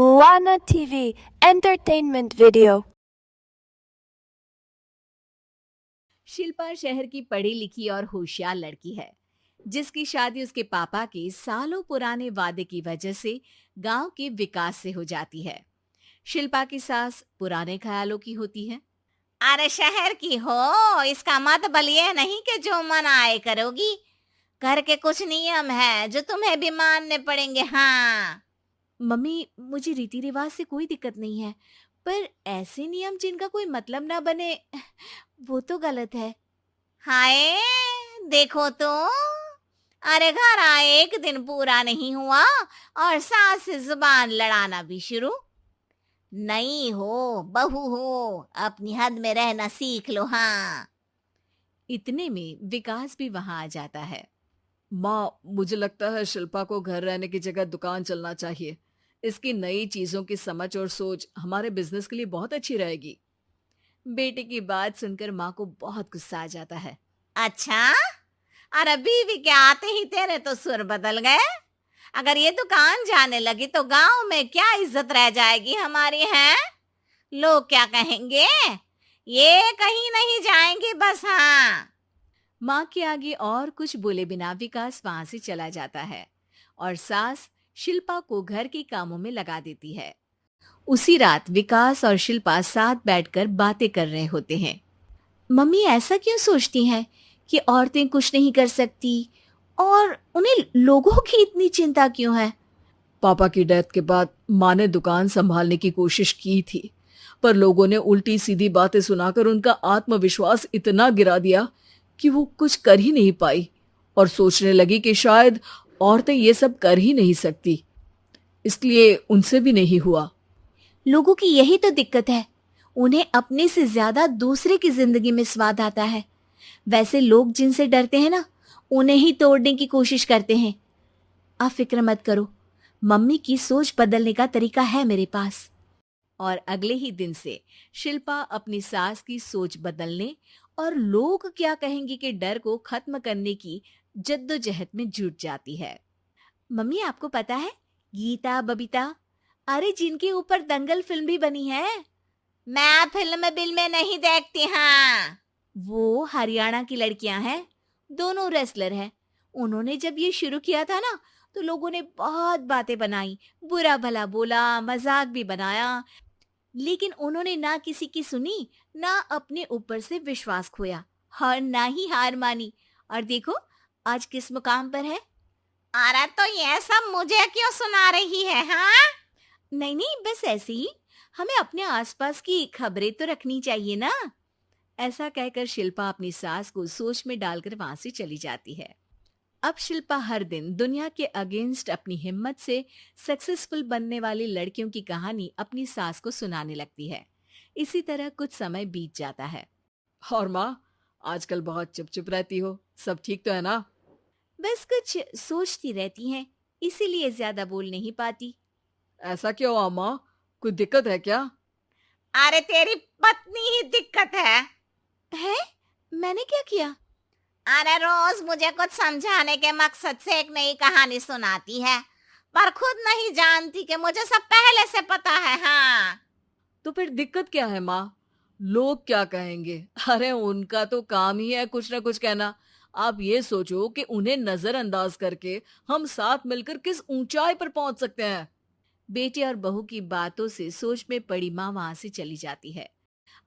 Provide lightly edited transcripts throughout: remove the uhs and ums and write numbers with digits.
Moana TV Entertainment Video. Shilpa शहर की पढ़ी लिखी और होशियार लड़की है, जिसकी शादी उसके पापा के सालों पुराने वादे की वजह से गांव के विकास से हो जाती है। शिल्पा की सास पुराने ख्यालों की होती है। अरे शहर की हो, इसका मतलब ये नहीं कि जो मन आए करोगी। घर के कुछ नियम है जो तुम्हें भी मानने पड़ेंगे। हाँ मम्मी, मुझे रीति रिवाज से कोई दिक्कत नहीं है, पर ऐसे नियम जिनका कोई मतलब ना बने वो तो गलत है। हाय, देखो तो, अरे घर आए एक दिन पूरा नहीं हुआ और सास से जुबान लड़ाना भी शुरू। नहीं हो, बहू हो, अपनी हद में रहना सीख लो। हाँ इतने में विकास भी वहां आ जाता है। माँ, मुझे लगता है शिल्पा को घर रहने की जगह दुकान चलना चाहिए। इसकी नई चीजों की समझ और सोच हमारे बिजनेस के लिए बहुत अच्छी रहेगी। बेटे की बात सुनकर माँ को बहुत गुस्सा आ जाता है। अच्छा, अरे बीवी के आते ही तेरे तो सुर बदल गए। अगर ये दुकान जाने लगी तो गांव में क्या इज्जत रह जाएगी हमारी। है लोग क्या कहेंगे? ये कहीं नहीं जाएंगी बस। हाँ माँ के आगे और कुछ बोले बिना विकास वहां से चला जाता है और सास शिल्पा को घर के कामों में लगा देती है। उसी रात विकास और शिल्पा साथ बैठकर बातें कर रहे होते हैं। मम्मी ऐसा क्यों सोचती हैं कि औरतें कुछ नहीं कर सकती और उन्हें लोगों की इतनी चिंता क्यों है? पापा की डेथ के बाद माँ ने दुकान संभालने की कोशिश की थी, पर लोगों ने उल्टी सीधी बातें सुनाकर उनका आत्मविश्वास इतना गिरा दिया कि वो कुछ कर ही नहीं पाई और सोचने लगी कि शायद औरतें ये सब कर ही नहीं सकती, इसलिए उनसे भी नहीं हुआ। लोगों की यही तो दिक्कत है, उन्हें अपने से ज्यादा दूसरे की जिंदगी में स्वाद आता है। वैसे लोग जिनसे डरते हैं ना, उन्हें ही तोड़ने की कोशिश करते हैं। आप फिक्र मत करो, मम्मी की सोच बदलने का तरीका है मेरे पास। और अगले ही दिन से शिल्पा अपनी सास की सोच बदलने और लोग क्या कहेंगे के डर को खत्म करने की जद्दोजहद में जुट जाती है। मम्मी, आपको पता है गीता, बबीता, अरे जिनके ऊपर दंगल फिल्म भी बनी है। मैं फिल्म बिल में नहीं देखती। हाँ वो हरियाणा की लड़कियां हैं, दोनों रेसलर हैं। उन्होंने जब ये शुरू किया था ना, तो लोगों ने बहुत बातें बनाई, बुरा भला बोला, मजाक भी बनाया, लेकिन उन्होंने ना किसी की सुनी, ना अपने ऊपर से विश्वास खोया और ना ही हार मानी। और देखो आज किस मुकाम पर है। अरे तो ये सब मुझे क्यों सुना रही है? हाँ नहीं नहीं, बस ऐसे ही, हमें अपने आसपास की खबरें तो रखनी चाहिए ना। ऐसा कहकर शिल्पा अपनी सास को सोच में डालकर वहां से चली जाती है। अब शिल्पा हर दिन दुनिया के अगेंस्ट अपनी हिम्मत से सक्सेसफुल बनने वाली लड़कियों की कहानी अपनी सास को सुनाने लगती है। इसी तरह कुछ समय बीत जाता है। और माँ, आजकल बहुत चुप चुप रहती हो, सब ठीक तो है ना? बस कुछ सोचती रहती हैं, इसीलिए ज्यादा बोल नहीं पाती। ऐसा क्यों हुआ माँ, कोई दिक्कत है क्या? अरे तेरी पत्नी ही दिक्कत है। मैंने क्या किया? अरे रोज मुझे कुछ समझाने के मकसद से एक नई कहानी सुनाती है, पर खुद नहीं जानती कि मुझे सब पहले से पता है। हाँ तो फिर दिक्कत क्या है माँ? लोग क्या कहेंगे? अरे उनका तो काम ही है कुछ ना कुछ कहना। आप ये सोचो कि उन्हें नजरअंदाज करके हम साथ मिलकर किस ऊंचाई पर पहुंच सकते हैं। बेटे और बहू की बातों से सोच में पड़ी माँ वहां से चली जाती है।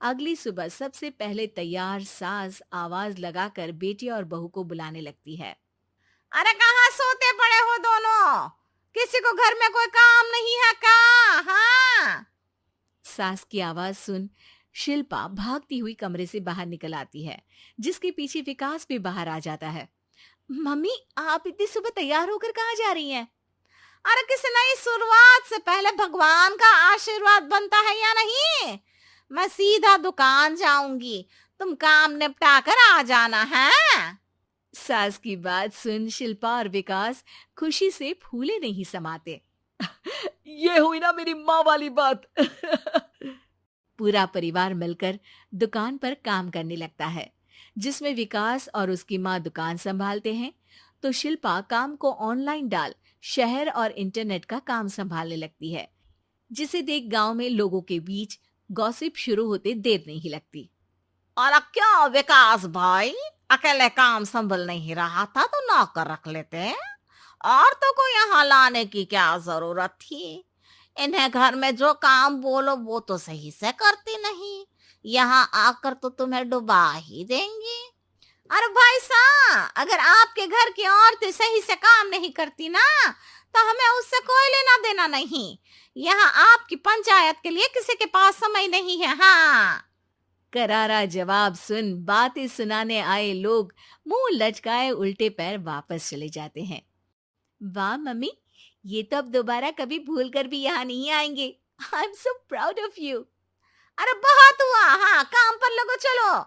अगली सुबह सबसे पहले तैयार सास आवाज लगाकर बेटे और बहू को बुलाने लगती है। अरे कहाँ सोते पड़े हो दोनों? किसी को घर में कोई काम नहीं है का? हाँ सास की आवाज सुन शिल्पा भागती हुई कमरे से बाहर निकल आती है, जिसके पीछे विकास भी बाहर आ जाता है। मम्मी, आप इतनी सुबह तैयार होकर कहाँ जा रही हैं? अरे किसी नई शुरुआत से पहले भगवान का आशीर्वाद बनता है या नहीं? मैं सीधा दुकान जाऊंगी, तुम काम निपटा कर आ जाना है। सास की बात सुन शिल्पा और विकास खुशी से फूले नहीं समाते। ये हुई ना मेरी माँ वाली बात। पूरा परिवार मिलकर दुकान पर काम करने लगता है, जिसमें विकास और उसकी माँ दुकान संभालते हैं, तो शिल्पा काम को ऑनलाइन डाल शहर और इंटरनेट का काम संभालने लगती है। जिसे देख गांव में लोगों के बीच गॉसिप शुरू होते देर नहीं लगती। और क्या विकास भाई, अकेले काम संभल नहीं रहा था तो नौकर रख लेते। औरतों को यहाँ लाने की क्या जरूरत थी? इन्हें घर में जो काम बोलो वो तो सही से करती नहीं, यहाँ आकर तो तुम्हें डुबा ही देंगी। अरे भाई साहब, अगर आपके घर की औरतें सही से काम नहीं करती ना तो हमें उससे कोई लेना देना नहीं। यहाँ आपकी पंचायत के लिए किसी के पास समय नहीं है। हाँ, करारा जवाब सुन बातें सुनाने आए लोग मुंह लचकाए उल्टे पैर वापस चले जाते हैं। वाह मम्मी, ये तो अब दोबारा कभी भूल कर भी यहाँ नहीं आएंगे। I am so proud of you. अरे बहुत हुआ, हाँ काम पर लगो चलो।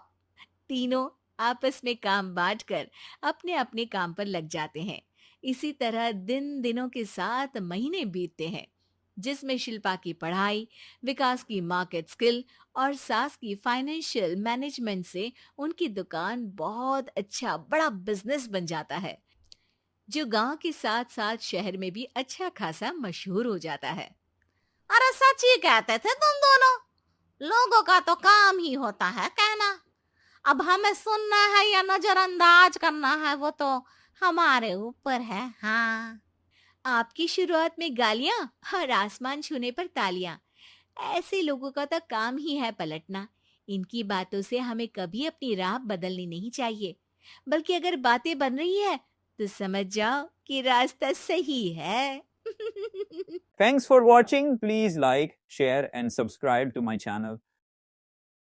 तीनों आपस में काम बांटकर अपने अपने काम पर लग जाते हैं। इसी तरह दिनों के साथ महीने बीतते हैं, जिसमें शिल्पा की पढ़ाई, विकास की मार्केट स्किल और सास की फाइनेंशियल मैनेजमेंट से उनकी दुकान बहुत अच्छा बड़ा बिजनेस बन जाता है, जो गांव के साथ साथ शहर में भी अच्छा खासा मशहूर हो जाता है। अरे सच ही कहते थे तुम दोनों, लोगों का तो काम ही होता है कहना। अब हमें सुनना है या नजरअंदाज करना है वो तो हमारे ऊपर है। हाँ, आपकी शुरुआत में गालियां और आसमान छूने पर तालियां, ऐसे लोगों का तो काम ही है पलटना। इनकी बातों से हमें कभी अपनी राह बदलनी नहीं चाहिए, बल्कि अगर बातें बन रही है तो समझ जाओ कि रास्ता सही है। Thanks for watching. Please like, share and subscribe to my channel.